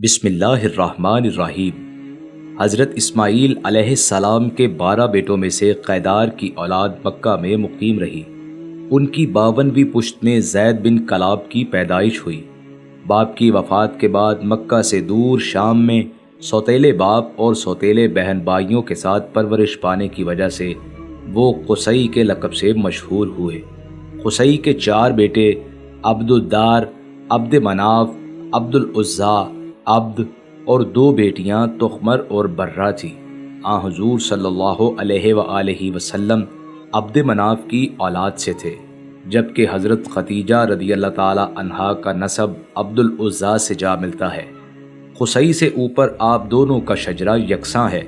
بسم اللہ الرحمن الرحیم۔ حضرت اسماعیل علیہ السلام کے 12 بیٹوں میں سے قیدار کی اولاد مکہ میں مقیم رہی۔ ان کی 52ویں پشت میں زید بن کلاب کی پیدائش ہوئی۔ باپ کی وفات کے بعد مکہ سے دور شام میں سوتیلے باپ اور سوتیلے بہن بھائیوں کے ساتھ پرورش پانے کی وجہ سے وہ قصی کے لقب سے مشہور ہوئے۔ قصی کے 4 بیٹے عبد الدار، عبد مناف، عبد العزیٰ، عبد اور 2 بیٹیاں تخمر اور برہ تھی۔ حضور صلی اللہ علیہ وآلہ وسلم عبد مناف کی اولاد سے تھے، جبکہ حضرت خدیجہ رضی اللہ تعالی عنہا کا نسب عبد العزیٰ سے جا ملتا ہے۔ قصی سے اوپر آپ دونوں کا شجرہ یکساں ہے۔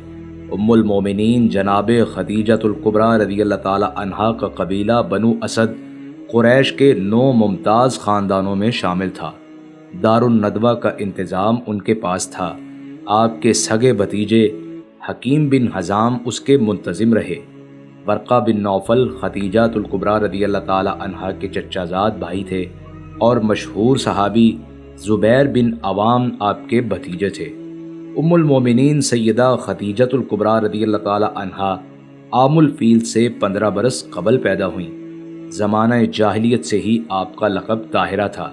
ام المومنین جناب خدیجہ الکبریٰ رضی اللہ تعالی عنہا کا قبیلہ بنو اسد قریش کے 9 ممتاز خاندانوں میں شامل تھا۔ دار الندوہ کا انتظام ان کے پاس تھا۔ آپ کے سگے بھتیجے حکیم بن حزام اس کے منتظم رہے۔ ورقہ بن نوفل خدیجہ الکبریٰ رضی اللہ تعالی عنہا کے چچا زاد بھائی تھے اور مشہور صحابی زبیر بن عوام آپ کے بھتیجے تھے۔ ام المومنین سیدہ خدیجہ الکبریٰ رضی اللہ تعالی عنہا عام الفیل سے 15 برس قبل پیدا ہوئیں۔ زمانہ جاہلیت سے ہی آپ کا لقب طاہرہ تھا۔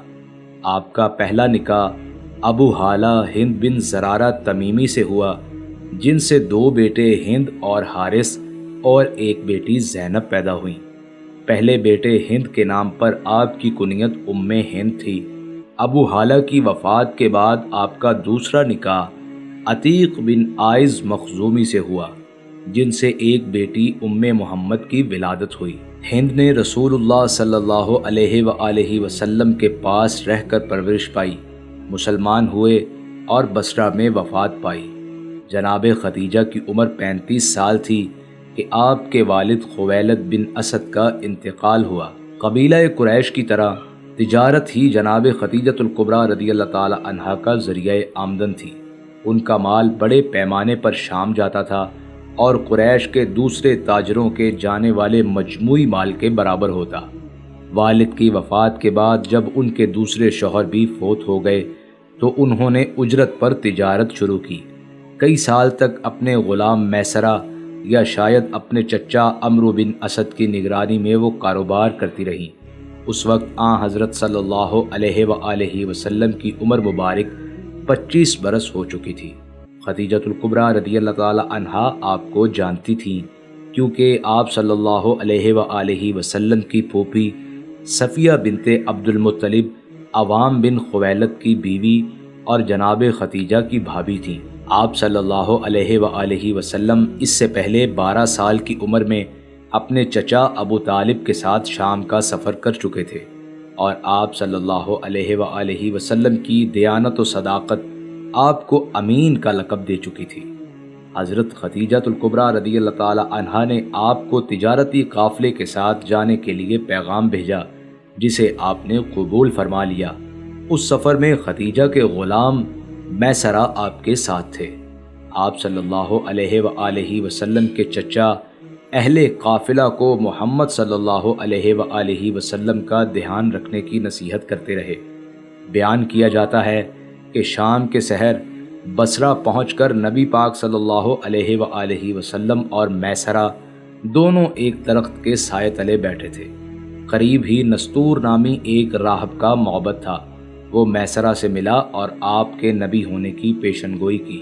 آپ کا پہلا نکاح ابو ہالہ ہند بن زرارہ تمیمی سے ہوا، جن سے 2 بیٹے ہند اور حارث اور 1 بیٹی زینب پیدا ہوئیں۔ پہلے بیٹے ہند کے نام پر آپ کی کنیت ام ہند تھی۔ ابو ہالہ کی وفات کے بعد آپ کا دوسرا نکاح عتیق بن عائز مخزومی سے ہوا، جن سے 1 بیٹی ام محمد کی ولادت ہوئی۔ ہند نے رسول اللہ صلی اللہ علیہ وآلہ وسلم کے پاس رہ کر پرورش پائی، مسلمان ہوئے اور بصرہ میں وفات پائی۔ جناب خدیجہ کی عمر 35 سال تھی کہ آپ کے والد خویلد بن اسد کا انتقال ہوا۔ قبیلہ قریش کی طرح تجارت ہی جناب خدیجہ الکبریٰ رضی اللہ تعالی عنہا کا ذریعہ آمدن تھی۔ ان کا مال بڑے پیمانے پر شام جاتا تھا اور قریش کے دوسرے تاجروں کے جانے والے مجموعی مال کے برابر ہوتا۔ والد کی وفات کے بعد جب ان کے دوسرے شوہر بھی فوت ہو گئے تو انہوں نے اجرت پر تجارت شروع کی۔ کئی سال تک اپنے غلام میسرہ یا شاید اپنے چچا عمرو بن اسد کی نگرانی میں وہ کاروبار کرتی رہیں۔ اس وقت حضرت صلی اللہ علیہ وآلہ وسلم کی عمر مبارک 25 برس ہو چکی تھی۔ خدیجہ الکبریٰ رضی اللہ تعالی عنہا آپ کو جانتی تھیں، کیونکہ آپ صلی اللہ علیہ وآلہ وسلم کی پھوپھی صفیہ بنت عبد المطلب عوام بن خویلد کی بیوی اور جناب خدیجہ کی بھابھی تھیں۔ آپ صلی اللہ علیہ وآلہ وسلم اس سے پہلے 12 سال کی عمر میں اپنے چچا ابو طالب کے ساتھ شام کا سفر کر چکے تھے، اور آپ صلی اللہ علیہ وآلہ وسلم کی دیانت و صداقت آپ کو امین کا لقب دے چکی تھی۔ حضرت خدیجہ الکبریٰ رضی اللہ تعالی عنہا نے آپ کو تجارتی قافلے کے ساتھ جانے کے لیے پیغام بھیجا، جسے آپ نے قبول فرما لیا۔ اس سفر میں خدیجہ کے غلام میسرہ آپ کے ساتھ تھے۔ آپ صلی اللہ علیہ وآلہ وسلم کے چچا اہل قافلہ کو محمد صلی اللہ علیہ وآلہ وسلم کا دھیان رکھنے کی نصیحت کرتے رہے۔ بیان کیا جاتا ہے کہ شام کے سحر بصرہ پہنچ کر نبی پاک صلی اللہ علیہ وآلہ وسلم اور میسرہ دونوں ایک درخت کے سائے تلے بیٹھے تھے۔ قریب ہی نستور نامی ایک راہب کا معبد تھا۔ وہ میسرہ سے ملا اور آپ کے نبی ہونے کی پیشن گوئی کی۔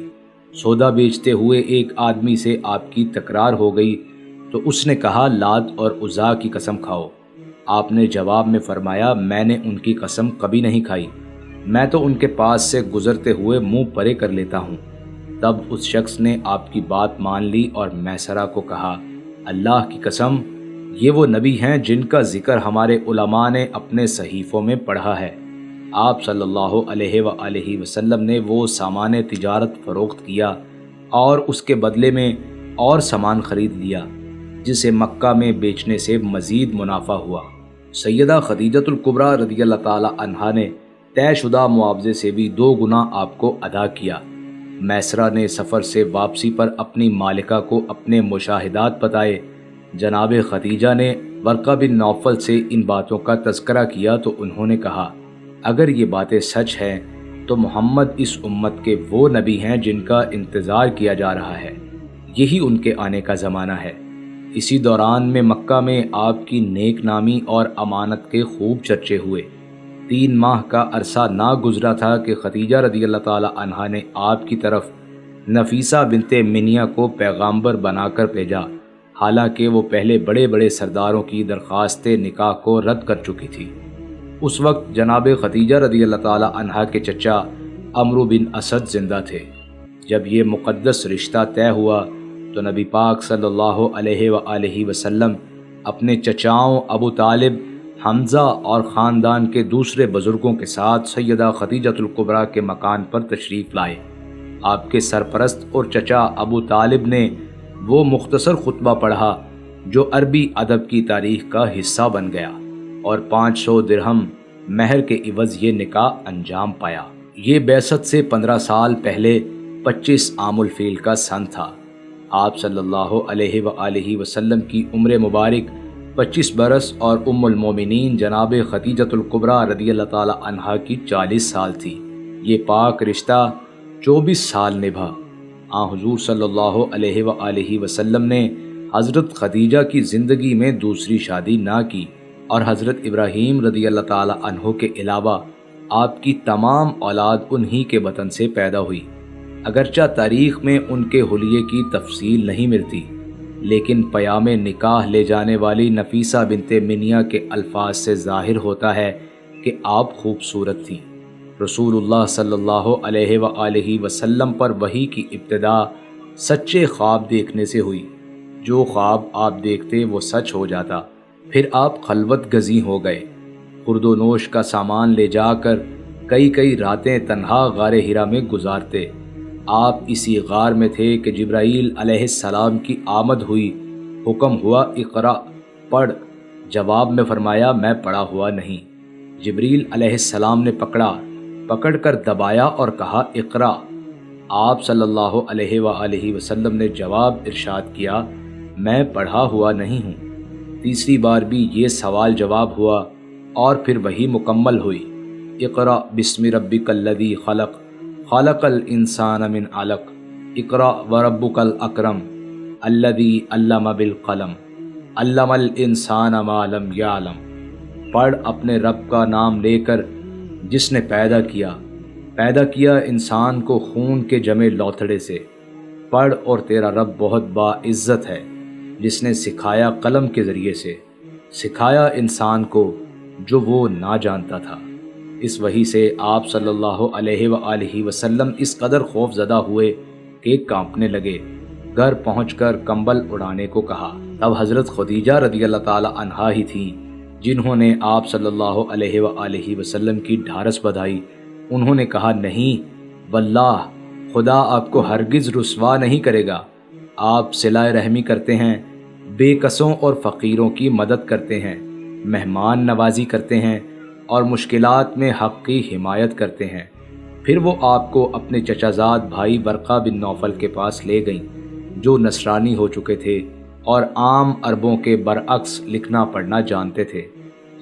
سودا بیچتے ہوئے ایک آدمی سے آپ کی تکرار ہو گئی تو اس نے کہا، لات اور عزیٰ کی قسم کھاؤ۔ آپ نے جواب میں فرمایا، میں نے ان کی قسم کبھی نہیں کھائی، میں تو ان کے پاس سے گزرتے ہوئے منہ پرے کر لیتا ہوں۔ تب اس شخص نے آپ کی بات مان لی اور میسرہ کو کہا، اللہ کی قسم، یہ وہ نبی ہیں جن کا ذکر ہمارے علماء نے اپنے صحیفوں میں پڑھا ہے۔ آپ صلی اللہ علیہ وآلہ وسلم نے وہ سامان تجارت فروخت کیا اور اس کے بدلے میں اور سامان خرید لیا، جسے مکہ میں بیچنے سے مزید منافع ہوا۔ سیدہ خدیجہ الکبریٰ رضی اللہ تعالی عنہا نے طے شدہ معاوضے سے بھی 2 گنا آپ کو ادا کیا۔ میسرہ نے سفر سے واپسی پر اپنی مالکہ کو اپنے مشاہدات بتائے۔ جناب خدیجہ نے ورقہ بن نوفل سے ان باتوں کا تذکرہ کیا تو انہوں نے کہا، اگر یہ باتیں سچ ہیں تو محمد اس امت کے وہ نبی ہیں جن کا انتظار کیا جا رہا ہے، یہی ان کے آنے کا زمانہ ہے۔ اسی دوران میں مکہ میں آپ کی نیک نامی اور امانت کے خوب چرچے ہوئے۔ 3 ماہ کا عرصہ نہ گزرا تھا کہ خدیجہ رضی اللہ تعالی عنہا نے آپ کی طرف نفیسہ بنت منیہ کو پیغامبر بنا کر بھیجا، حالانکہ وہ پہلے بڑے بڑے سرداروں کی درخواست نکاح کو رد کر چکی تھی۔ اس وقت جناب خدیجہ رضی اللہ تعالی عنہا کے چچا عمرو بن اسد زندہ تھے۔ جب یہ مقدس رشتہ طے ہوا تو نبی پاک صلی اللہ علیہ وآلہ وسلم اپنے چچاؤں ابو طالب، حمزہ اور خاندان کے دوسرے بزرگوں کے ساتھ سیدہ خدیجۃ الکبریٰ کے مکان پر تشریف لائے۔ آپ کے سرپرست اور چچا ابو طالب نے وہ مختصر خطبہ پڑھا جو عربی ادب کی تاریخ کا حصہ بن گیا، اور 500 درہم مہر کے عوض یہ نکاح انجام پایا۔ یہ بعثت سے 15 سال پہلے 25 عام الفیل کا سن تھا۔ آپ صلی اللہ علیہ وآلہ وسلم کی عمر مبارک 25 برس اور ام المومنین جناب خدیجۃ الکبریٰ رضی اللہ تعالی عنہا کی 40 سال تھی۔ یہ پاک رشتہ 24 سال نبھا۔ حضور صلی اللہ علیہ وآلہ وسلم نے حضرت خدیجہ کی زندگی میں دوسری شادی نہ کی، اور حضرت ابراہیم رضی اللہ تعالی عنہ کے علاوہ آپ کی تمام اولاد انہی کے بطن سے پیدا ہوئی۔ اگرچہ تاریخ میں ان کے حلیے کی تفصیل نہیں ملتی، لیکن پیام نکاح لے جانے والی نفیسہ بنت منیہ کے الفاظ سے ظاہر ہوتا ہے کہ آپ خوبصورت تھیں۔ رسول اللہ صلی اللہ علیہ وآلہ وسلم پر وحی کی ابتدا سچے خواب دیکھنے سے ہوئی۔ جو خواب آپ دیکھتے وہ سچ ہو جاتا۔ پھر آپ خلوت گزیں ہو گئے، خورد و نوش کا سامان لے جا کر کئی راتیں تنہا غار ہرا میں گزارتے۔ آپ اسی غار میں تھے کہ جبرائیل علیہ السلام کی آمد ہوئی۔ حکم ہوا اقرا، پڑھ۔ جواب میں فرمایا میں پڑھا ہوا نہیں۔ جبریل علیہ السلام نے پکڑ کر دبایا اور کہا اقرا۔ آپ صلی اللہ علیہ وآلہ وسلم نے جواب ارشاد کیا میں پڑھا ہوا نہیں ہوں۔ تیسری بار بھی یہ سوال جواب ہوا اور پھر وہی مکمل ہوئی۔ اقرا بسم ربک الذی خلق، خلق الانسان من علق، اقرا وربک الاکرم الذی علم بالقلم، علم الانسان ما لم یعلم۔ پڑھ اپنے رب کا نام لے کر جس نے پیدا کیا انسان کو خون کے جمے لوتھڑے سے۔ پڑھ اور تیرا رب بہت باعزت ہے جس نے سکھایا قلم کے ذریعے سے، سکھایا انسان کو جو وہ نہ جانتا تھا۔ اس وحی سے آپ صلی اللہ علیہ وآلہ وسلم اس قدر خوف زدہ ہوئے کہ کانپنے لگے۔ گھر پہنچ کر کمبل اڑانے کو کہا۔ تب حضرت خدیجہ رضی اللہ تعالی عنہا ہی تھیں جنہوں نے آپ صلی اللہ علیہ وآلہ وسلم کی ڈھارس بندھائی۔ انہوں نے کہا نہیں واللہ، خدا آپ کو ہرگز رسوا نہیں کرے گا۔ آپ صلہ رحمی کرتے ہیں، بے کسوں اور فقیروں کی مدد کرتے ہیں، مہمان نوازی کرتے ہیں اور مشکلات میں حق کی حمایت کرتے ہیں۔ پھر وہ آپ کو اپنے چچا زاد بھائی ورقہ بن نوفل کے پاس لے گئیں جو نصرانی ہو چکے تھے اور عام عربوں کے برعکس لکھنا پڑھنا جانتے تھے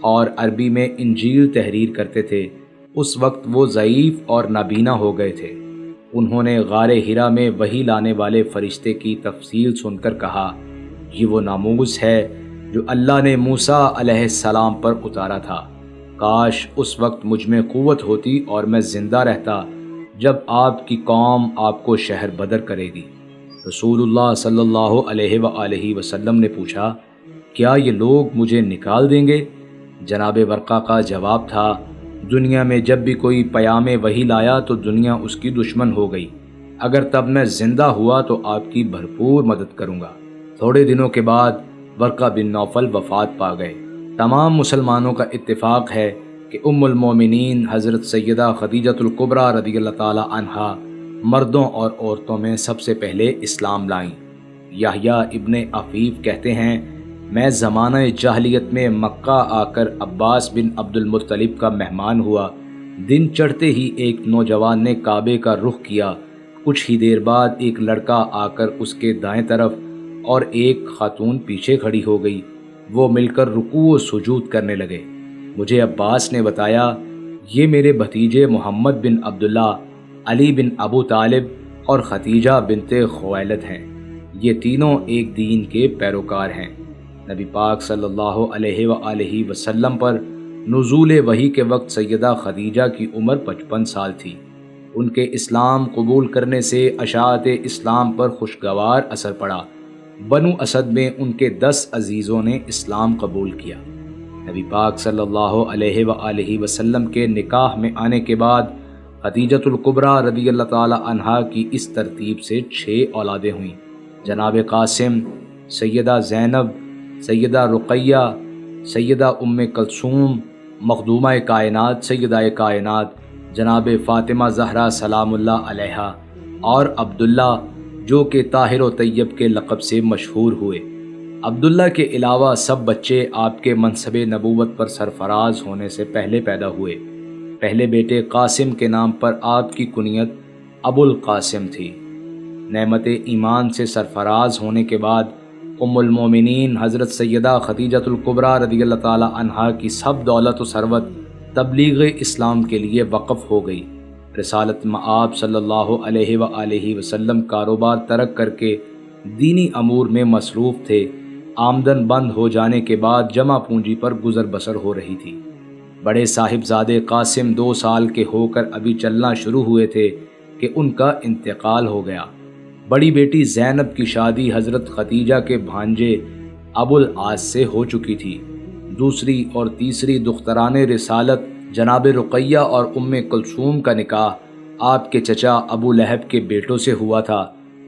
اور عربی میں انجیل تحریر کرتے تھے۔ اس وقت وہ ضعیف اور نابینا ہو گئے تھے۔ انہوں نے غار ہرا میں وحی لانے والے فرشتے کی تفصیل سن کر کہا یہ وہ ناموس ہے جو اللہ نے موسیٰ علیہ السلام پر اتارا تھا۔ کاش اس وقت مجھ میں قوت ہوتی اور میں زندہ رہتا جب آپ کی قوم آپ کو شہر بدر کرے گی۔ رسول اللہ صلی اللہ علیہ وآلہ وسلم نے پوچھا کیا یہ لوگ مجھے نکال دیں گے؟ جناب ورقہ کا جواب تھا دنیا میں جب بھی کوئی پیام وحی لایا تو دنیا اس کی دشمن ہو گئی۔ اگر تب میں زندہ ہوا تو آپ کی بھرپور مدد کروں گا۔ تھوڑے دنوں کے بعد ورقہ بن نوفل وفات پا گئے۔ تمام مسلمانوں کا اتفاق ہے کہ ام المومنین حضرت سیدہ خدیجۃ الکبریٰ رضی اللہ تعالی عنہا مردوں اور عورتوں میں سب سے پہلے اسلام لائیں۔ یحییٰ ابن عفیف کہتے ہیں میں زمانہ جاہلیت میں مکہ آ کر عباس بن عبد المطلب کا مہمان ہوا۔ دن چڑھتے ہی ایک نوجوان نے کعبے کا رخ کیا۔ کچھ ہی دیر بعد ایک لڑکا آ کر اس کے دائیں طرف اور ایک خاتون پیچھے کھڑی ہو گئی۔ وہ مل کر رکوع و سجود کرنے لگے۔ مجھے عباس نے بتایا یہ میرے بھتیجے محمد بن عبداللہ، علی بن ابو طالب اور خدیجہ بنت خویلد ہیں۔ یہ تینوں ایک دین کے پیروکار ہیں۔ نبی پاک صلی اللہ علیہ وآلہ وسلم پر نزول وحی کے وقت سیدہ خدیجہ کی عمر 55 سال تھی۔ ان کے اسلام قبول کرنے سے اشاعت اسلام پر خوشگوار اثر پڑا۔ بنو اسد میں ان کے 10 عزیزوں نے اسلام قبول کیا۔ نبی پاک صلی اللہ علیہ وآلہ وسلم کے نکاح میں آنے کے بعد خدیجۃ الکبریٰ رضی اللہ تعالی عنہا کی اس ترتیب سے 6 اولادیں ہوئیں۔ جناب قاسم، سیدہ زینب، سیدہ رقیہ، سیدہ ام کلثوم، مخدومہ کائنات سیدہ کائنات جناب فاطمہ زہرا سلام اللہ علیہا، اور عبداللہ جو کہ طاہر و طیب کے لقب سے مشہور ہوئے۔ عبداللہ کے علاوہ سب بچے آپ کے منصب نبوت پر سرفراز ہونے سے پہلے پیدا ہوئے۔ پہلے بیٹے قاسم کے نام پر آپ کی کنیت ابو القاسم تھی۔ نعمت ایمان سے سرفراز ہونے کے بعد ام المومنین حضرت سیدہ خدیجۃ الکبریٰ رضی اللہ تعالی عنہا کی سب دولت و ثروت تبلیغ اسلام کے لیے وقف ہو گئی۔ رسالت مآب صلی اللہ علیہ وآلہ وسلم کاروبار ترک کر کے دینی امور میں مصروف تھے۔ آمدن بند ہو جانے کے بعد جمع پونجی پر گزر بسر ہو رہی تھی۔ بڑے صاحبزادے قاسم 2 سال کے ہو کر ابھی چلنا شروع ہوئے تھے کہ ان کا انتقال ہو گیا۔ بڑی بیٹی زینب کی شادی حضرت خدیجہ کے بھانجے ابو العاص سے ہو چکی تھی۔ دوسری اور تیسری دختران رسالت جناب رقیہ اور ام کلثوم کا نکاح آپ کے چچا ابو لہب کے بیٹوں سے ہوا تھا،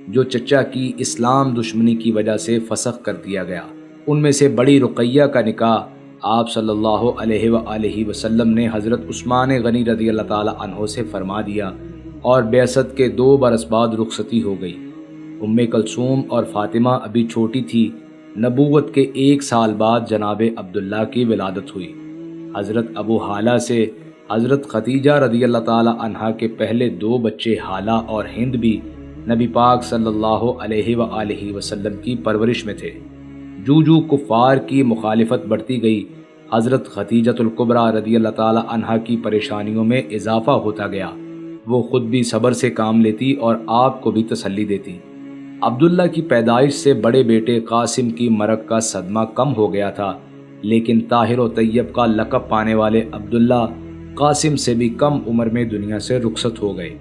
جو چچا کی اسلام دشمنی کی وجہ سے فسخ کر دیا گیا۔ ان میں سے بڑی رقیہ کا نکاح آپ صلی اللہ علیہ وآلہ وسلم نے حضرت عثمان غنی رضی اللہ تعالی عنہ سے فرما دیا اور بعثت کے 2 برس بعد رخصتی ہو گئی۔ ام کلثوم اور فاطمہ ابھی چھوٹی تھی۔ نبوت کے 1 سال بعد جناب عبداللہ کی ولادت ہوئی۔ حضرت ابو حالہ سے حضرت خدیجہ رضی اللہ تعالی عنہا کے پہلے 2 بچے حالہ اور ہند بھی نبی پاک صلی اللہ علیہ وآلہ وسلم کی پرورش میں تھے۔ جو کفار کی مخالفت بڑھتی گئی، حضرت خدیجۃ الکبریٰ رضی اللہ تعالی عنہا کی پریشانیوں میں اضافہ ہوتا گیا۔ وہ خود بھی صبر سے کام لیتی اور آپ کو بھی تسلی دیتی۔ عبداللہ کی پیدائش سے بڑے بیٹے قاسم کی مرگ کا صدمہ کم ہو گیا تھا، لیکن طاہر و طیب کا لقب پانے والے عبداللہ قاسم سے بھی کم عمر میں دنیا سے رخصت ہو گئے۔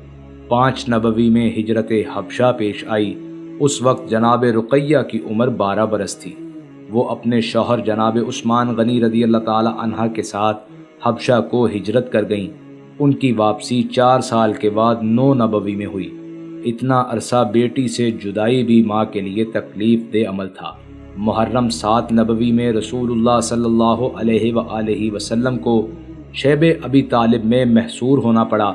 5 نبوی میں ہجرت حبشہ پیش آئی۔ اس وقت جناب رقیہ کی عمر 12 برس تھی۔ وہ اپنے شوہر جناب عثمان غنی رضی اللہ تعالی عنہ کے ساتھ حبشہ کو ہجرت کر گئیں۔ ان کی واپسی 4 سال کے بعد 9 نبوی میں ہوئی۔ اتنا عرصہ بیٹی سے جدائی بھی ماں کے لیے تکلیف دہ عمل تھا۔ محرم 7 نبوی میں رسول اللہ صلی اللہ علیہ وآلہ وسلم کو شیب ابی طالب میں محصور ہونا پڑا۔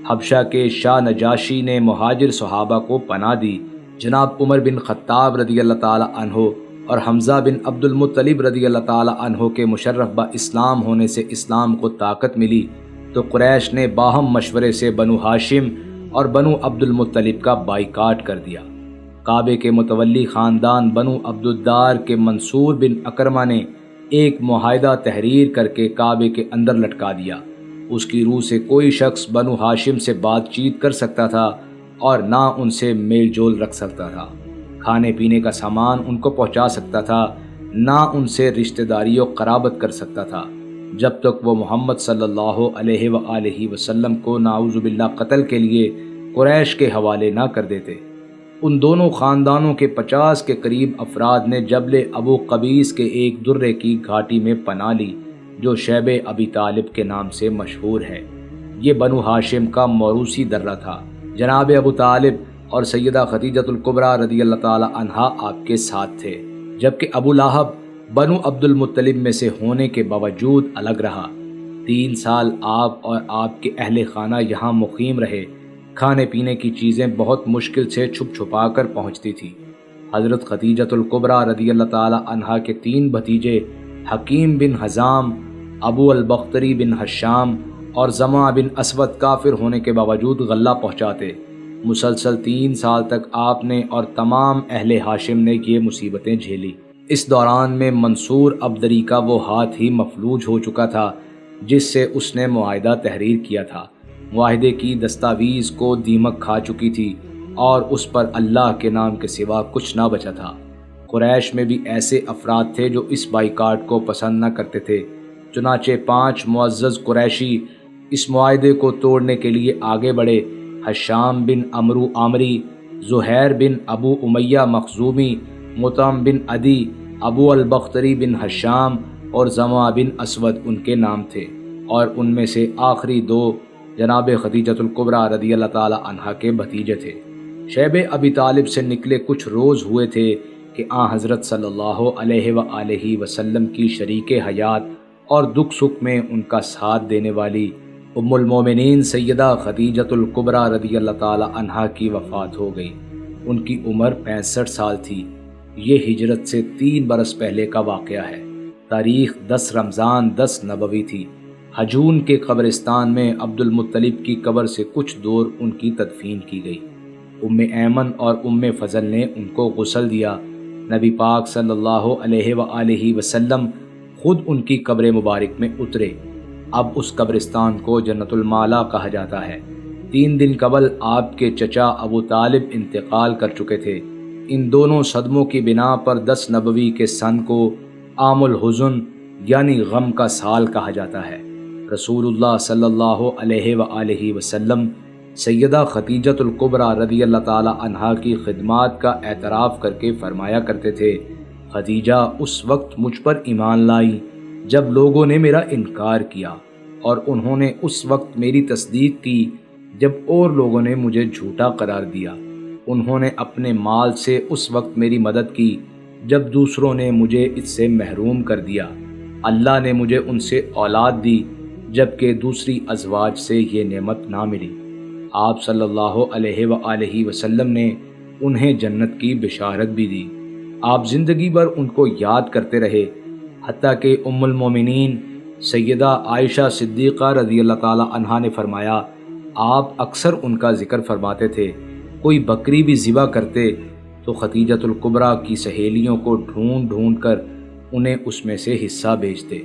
حبشہ کے شاہ نجاشی نے مہاجر صحابہ کو پناہ دی۔ جناب عمر بن خطاب رضی اللہ تعالی عنہ اور حمزہ بن عبد المطلب رضی اللہ تعالی عنہ کے مشرف با اسلام ہونے سے اسلام کو طاقت ملی، تو قریش نے باہم مشورے سے بنو ہاشم اور بنو عبد المطلب کا بائیکاٹ کر دیا۔ کعبے کے متولی خاندان بنو عبد الدار کے منصور بن اکرمہ نے ایک معاہدہ تحریر کر کے کعبے کے اندر لٹکا دیا۔ اس کی روح سے کوئی شخص بنو ہاشم سے بات چیت کر سکتا تھا اور نہ ان سے میل جول رکھ سکتا تھا۔ کھانے پینے کا سامان ان کو پہنچا سکتا تھا، نہ ان سے رشتہ داری و قرابت کر سکتا تھا، جب تک وہ محمد صلی اللہ علیہ وآلہ وسلم کو نعوذ باللہ قتل کے لیے قریش کے حوالے نہ کر دیتے۔ ان دونوں خاندانوں کے 50 کے قریب افراد نے جبل ابو قبیس کے ایک درے کی گھاٹی میں پناہ لی، جو شیب ابی طالب کے نام سے مشہور ہے۔ یہ بنو ہاشم کا موروثی درہ تھا۔ جناب ابو طالب اور سیدہ خدیجۃ الکبریٰ رضی اللہ تعالی عنہا آپ کے ساتھ تھے، جبکہ ابو لہب بنو عبد المطلب میں سے ہونے کے باوجود الگ رہا۔ 3 سال آپ اور آپ کے اہل خانہ یہاں مقیم رہے۔ کھانے پینے کی چیزیں بہت مشکل سے چھپ چھپا کر پہنچتی تھی۔ حضرت خدیجۃ الکبریٰ رضی اللہ تعالی عنہا کے 3 بھتیجے حکیم بن حزام، ابو البختری بن حشام اور زمع بن اسود کافر ہونے کے باوجود غلہ پہنچاتے۔ مسلسل 3 سال تک آپ نے اور تمام اہل ہاشم نے یہ مصیبتیں جھیلی۔ اس دوران میں منصور عبدری کا وہ ہاتھ ہی مفلوج ہو چکا تھا جس سے اس نے معاہدہ تحریر کیا تھا۔ معاہدے کی دستاویز کو دیمک کھا چکی تھی اور اس پر اللہ کے نام کے سوا کچھ نہ بچا تھا۔ قریش میں بھی ایسے افراد تھے جو اس بائیکاٹ کو پسند نہ کرتے تھے، چنانچہ 5 معزز قریشی اس معاہدے کو توڑنے کے لیے آگے بڑھے۔ حشام بن عمرو عامری، زہیر بن ابو امیہ مخزومی، مطعم بن عدی، ابو البختری بن حشام اور زمع بن اسود ان کے نام تھے، اور ان میں سے آخری 2 جناب خدیجۃ الکبریٰ رضی اللہ تعالی عنہا کے بھتیجے تھے۔ شیب ابی طالب سے نکلے کچھ روز ہوئے تھے کہ حضرت صلی اللہ علیہ وآلہ وسلم کی شریک حیات اور دکھ سکھ میں ان کا ساتھ دینے والی ام المومنین سیدہ خدیجۃ الکبریٰ رضی اللہ تعالی عنہا کی وفات ہو گئی۔ ان کی عمر 65 سال تھی۔ یہ ہجرت سے 3 برس پہلے کا واقعہ ہے۔ تاریخ 10 رمضان 10 نبوی تھی۔ حجون کے قبرستان میں عبد المطلب کی قبر سے کچھ دور ان کی تدفین کی گئی۔ ام ایمن اور ام فضل نے ان کو غسل دیا۔ نبی پاک صلی اللہ علیہ وآلہ وسلم خود ان کی قبر مبارک میں اترے۔ اب اس قبرستان کو جنت المالا کہا جاتا ہے۔ 3 دن قبل آپ کے چچا ابو طالب انتقال کر چکے تھے۔ ان دونوں صدموں کی بنا پر 10 نبوی کے سن کو عام الحزن یعنی غم کا سال کہا جاتا ہے۔ رسول اللہ صلی اللہ علیہ وآلہ وسلم سیدہ خدیجۃ الکبریٰ رضی اللہ تعالی عنہا کی خدمات کا اعتراف کر کے فرمایا کرتے تھے، خدیجہ اس وقت مجھ پر ایمان لائی جب لوگوں نے میرا انکار کیا، اور انہوں نے اس وقت میری تصدیق کی جب اور لوگوں نے مجھے جھوٹا قرار دیا۔ انہوں نے اپنے مال سے اس وقت میری مدد کی جب دوسروں نے مجھے اس سے محروم کر دیا۔ اللہ نے مجھے ان سے اولاد دی جبکہ دوسری ازواج سے یہ نعمت نہ ملی۔ آپ صلی اللہ علیہ وآلہ وسلم نے انہیں جنت کی بشارت بھی دی۔ آپ زندگی بھر ان کو یاد کرتے رہے، حتیٰ کہ ام المومنین سیدہ عائشہ صدیقہ رضی اللہ تعالی عنہا نے فرمایا، آپ اکثر ان کا ذکر فرماتے تھے۔ کوئی بکری بھی ذبح کرتے تو خدیجۃ الکبریٰ کی سہیلیوں کو ڈھونڈ ڈھونڈ کر انہیں اس میں سے حصہ بھیجتے۔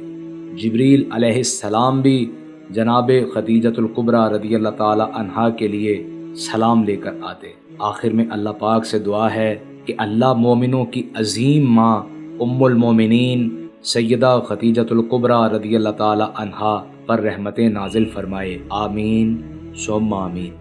جبریل علیہ السلام بھی جناب خدیجۃ الکبریٰ رضی اللہ تعالی عنہا کے لیے سلام لے کر آتے۔ آخر میں اللہ پاک سے دعا ہے کہ اللہ مومنوں کی عظیم ماں ام المومنین سیدہ خدیجۃ الکبریٰ رضی اللہ تعالی عنہا پر رحمتیں نازل فرمائے۔ آمین ثم آمین۔